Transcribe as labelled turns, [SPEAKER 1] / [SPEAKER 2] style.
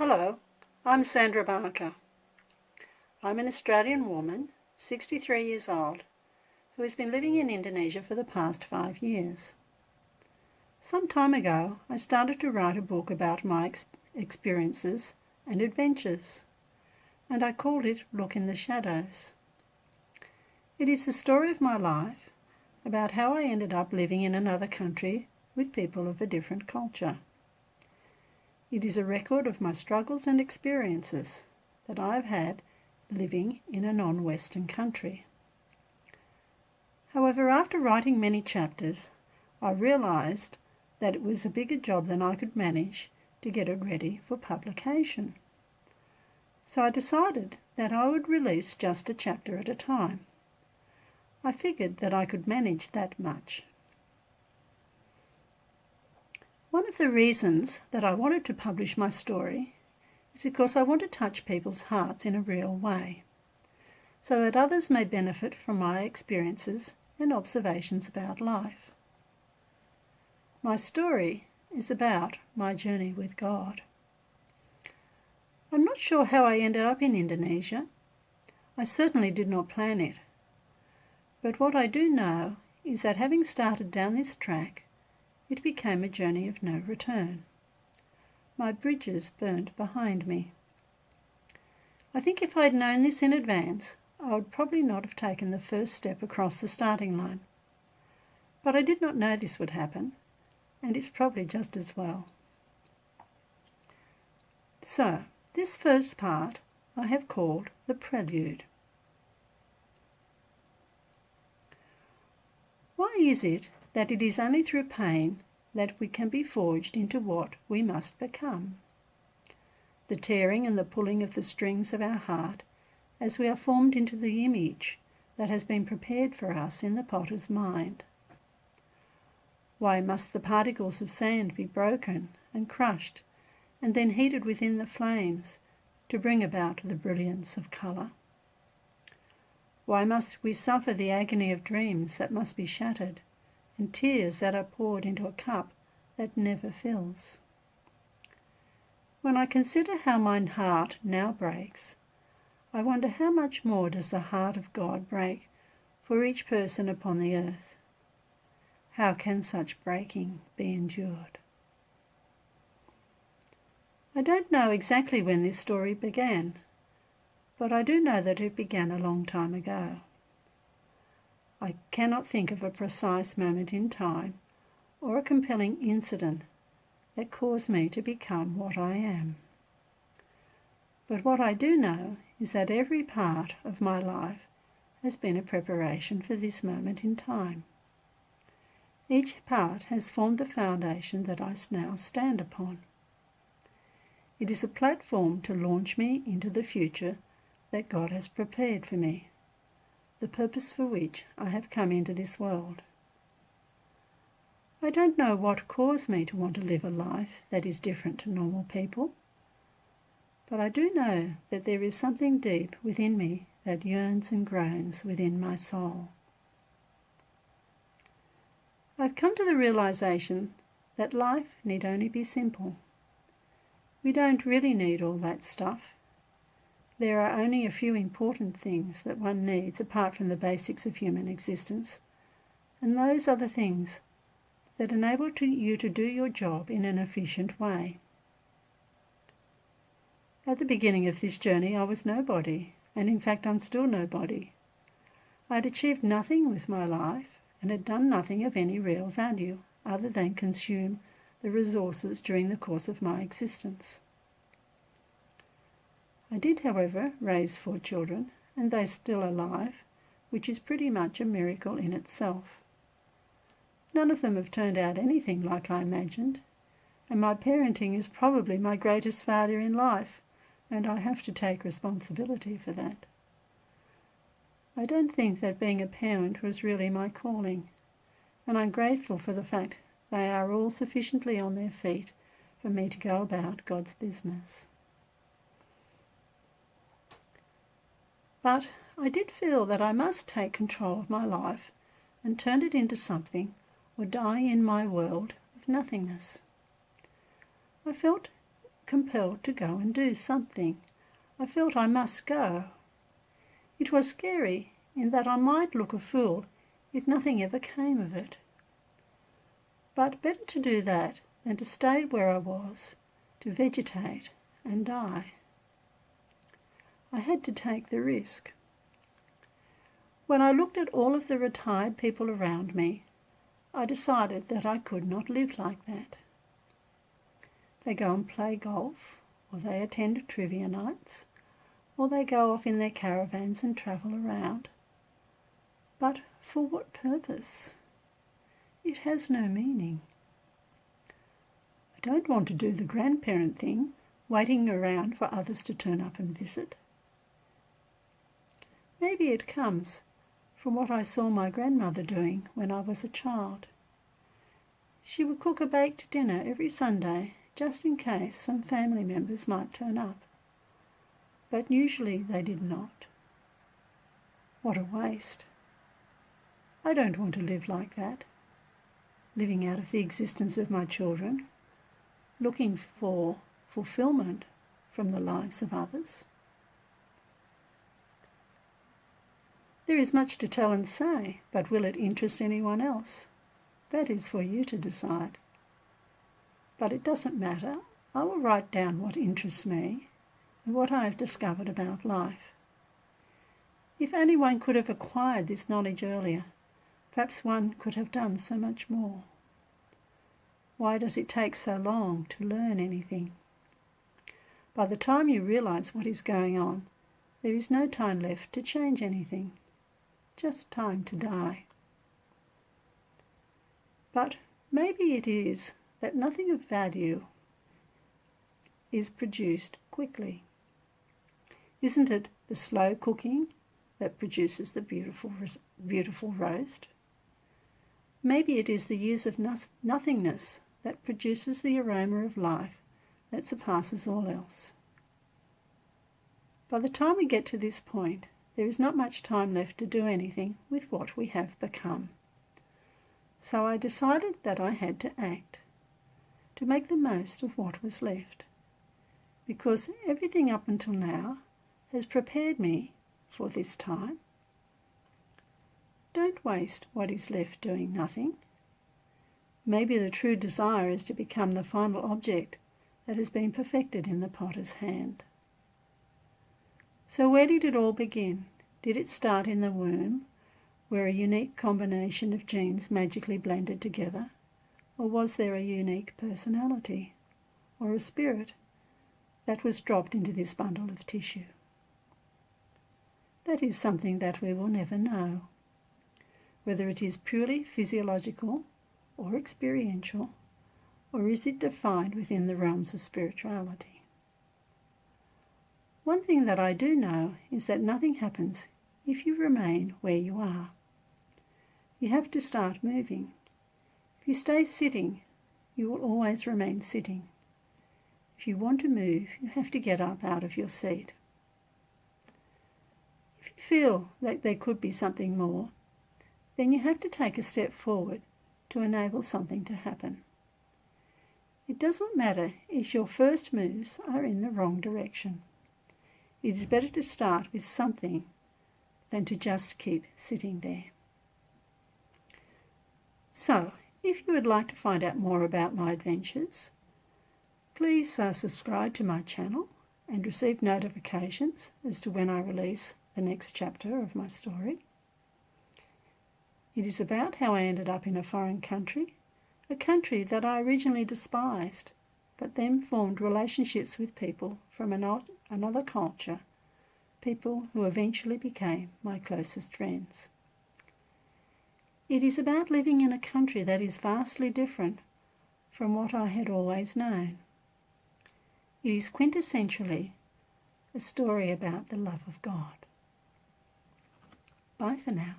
[SPEAKER 1] Hello, I'm Sandra Barker. I'm an Australian woman, 63 years old, who has been living in Indonesia for the past 5 years. Some time ago, I started to write a book about my experiences and adventures, and I called it Look in the Shadows. It is the story of my life, about how I ended up living in another country with people of a different culture. It is a record of my struggles and experiences that I've had living in a non-Western country. However, after writing many chapters, I realised that it was a bigger job than I could manage to get it ready for publication. So I decided that I would release just a chapter at a time. I figured that I could manage that much. One of the reasons that I wanted to publish my story is because I want to touch people's hearts in a real way, so that others may benefit from my experiences and observations about life. My story is about my journey with God. I'm not sure how I ended up in Indonesia. I certainly did not plan it. But what I do know is that having started down this track, it became a journey of no return. My bridges burnt behind me. I think if I had known this in advance, I would probably not have taken the first step across the starting line. But I did not know this would happen, and it's probably just as well. So, this first part I have called the Prelude. Why is it that it is only through pain that we can be forged into what we must become? The tearing and the pulling of the strings of our heart as we are formed into the image that has been prepared for us in the potter's mind. Why must the particles of sand be broken and crushed and then heated within the flames to bring about the brilliance of colour? Why must we suffer the agony of dreams that must be shattered and tears that are poured into a cup that never fills? When I consider how mine heart now breaks, I wonder how much more does the heart of God break for each person upon the earth? How can such breaking be endured? I don't know exactly when this story began, but I do know that it began a long time ago. I cannot think of a precise moment in time or a compelling incident that caused me to become what I am. But what I do know is that every part of my life has been a preparation for this moment in time. Each part has formed the foundation that I now stand upon. It is a platform to launch me into the future that God has prepared for me, the purpose for which I have come into this world. I don't know what caused me to want to live a life that is different to normal people, but I do know that there is something deep within me that yearns and groans within my soul. I've come to the realization that life need only be simple. We don't really need all that stuff. There are only a few important things that one needs apart from the basics of human existence, and those are the things that enable you to do your job in an efficient way. At the beginning of this journey I was nobody, and in fact I'm still nobody. I had achieved nothing with my life and had done nothing of any real value other than consume the resources during the course of my existence. I did, however, raise 4 children, and they're still alive, which is pretty much a miracle in itself. None of them have turned out anything like I imagined, and my parenting is probably my greatest failure in life, and I have to take responsibility for that. I don't think that being a parent was really my calling, and I'm grateful for the fact they are all sufficiently on their feet for me to go about God's business. But I did feel that I must take control of my life and turn it into something or die in my world of nothingness. I felt compelled to go and do something. I felt I must go. It was scary in that I might look a fool if nothing ever came of it. But better to do that than to stay where I was, to vegetate and die. I had to take the risk. When I looked at all of the retired people around me, I decided that I could not live like that. They go and play golf, or they attend trivia nights, or they go off in their caravans and travel around. But for what purpose? It has no meaning. I don't want to do the grandparent thing, waiting around for others to turn up and visit. Maybe it comes from what I saw my grandmother doing when I was a child. She would cook a baked dinner every Sunday, just in case some family members might turn up. But usually they did not. What a waste. I don't want to live like that, living out of the existence of my children, looking for fulfillment from the lives of others. There is much to tell and say, but will it interest anyone else? That is for you to decide. But it doesn't matter. I will write down what interests me and what I have discovered about life. If anyone could have acquired this knowledge earlier, perhaps one could have done so much more. Why does it take so long to learn anything? By the time you realize what is going on, there is no time left to change anything, just time to die. But maybe it is that nothing of value is produced quickly. Isn't it the slow cooking that produces the beautiful roast? Maybe it is the years of nothingness that produces the aroma of life that surpasses all else. By the time we get to this point, there is not much time left to do anything with what we have become. So I decided that I had to act, to make the most of what was left, because everything up until now has prepared me for this time. Don't waste what is left doing nothing. Maybe the true desire is to become the final object that has been perfected in the potter's hand. So where did it all begin? Did it start in the womb, where a unique combination of genes magically blended together? Or was there a unique personality, or a spirit, that was dropped into this bundle of tissue? That is something that we will never know. Whether it is purely physiological or experiential, or is it defined within the realms of spirituality? One thing that I do know is that nothing happens if you remain where you are. You have to start moving. If you stay sitting, you will always remain sitting. If you want to move, you have to get up out of your seat. If you feel that there could be something more, then you have to take a step forward to enable something to happen. It doesn't matter if your first moves are in the wrong direction. It is better to start with something than to just keep sitting there. So, if you would like to find out more about my adventures, please subscribe to my channel and receive notifications as to when I release the next chapter of my story. It is about how I ended up in a foreign country, a country that I originally despised, but then formed relationships with people from another culture, people who eventually became my closest friends. It is about living in a country that is vastly different from what I had always known. It is quintessentially a story about the love of God. Bye for now.